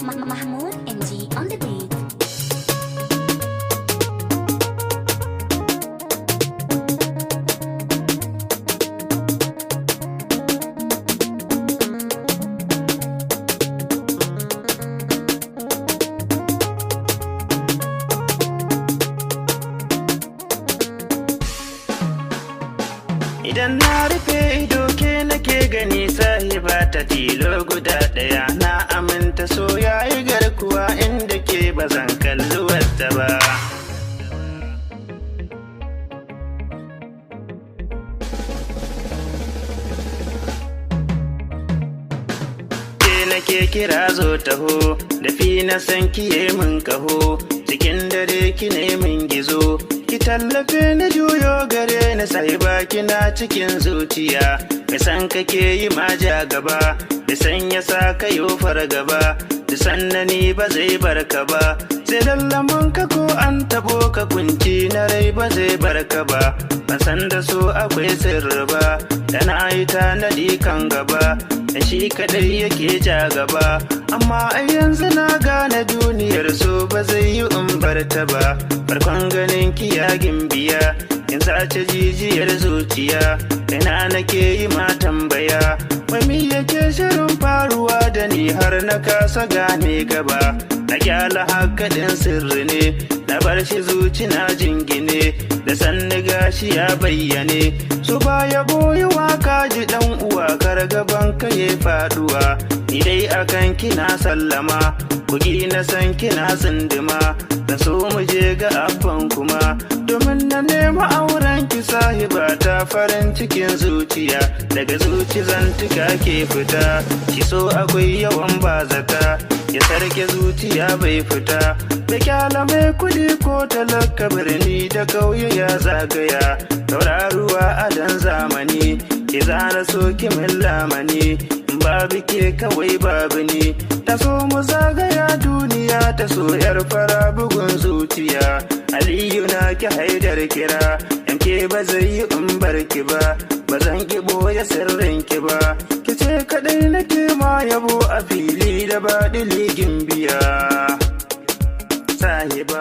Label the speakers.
Speaker 1: Mahmoud MG on the beat.
Speaker 2: Idan na rufe ido ke nake gani sahiba ta tilo guda ɗaya, na aminta so yayi garkuwa inda ke bazan kalli wadda ba. Ke nake kira zo taho, da fi na san kiye min kaho, cikin dare ki ne min gizo. Ki tallafe ni juyo gare ni sai baki na cikin zuciya, ka san kake yi maja gaba, da san ya sa ka yo fargaba, da sannani ba zai barka ba, sai lallamin ka ko an tabo ka kunci na rai ba zai barka ba. Ban san da so akwai sirri ba, da na yi tanadi kan gaba, da shi kadai yake ja gaba, amma a yanzu na gane duniyar so ba zai yi in barta ba. Farkon ganin kiyagin biya, in sace jijiyar zuciya, ina nake yi ma tambaya, wai yake shirin faruwa da ni har na kasa gane gaba. Na kyala hakaɗin sirri ne, na bar shi zuci na jingine, da sanni gashi ya bayyane, so baya boye waka ji dan uwa kar gaban ka ya faduwa. Ni dai akan kina sallama, kugi na san kina tsindima, na so mu je ga abban kuma, domin na nema auren ki sahiba ta farin cikin zuciya, daga zuci zantuka ke fita, ki so akwai yawan bazata, ya sarke zuciya bai fita, da kyala mai kudi ko talaka birni da kauye ya zagaya, tauraruwa a dan zamani, ki zana so ki min lamani, babu ke kawai babu ni, ta so mu zagaya duniya ta so yar fara bugun zuciya. Aliyu na ki haidar kira, yanke ba zai yi in barki ba, ba zan ki boye sirrin ki ba, ki ce kadai nake ma yabo a fili da baɗi ligin biya sahiba.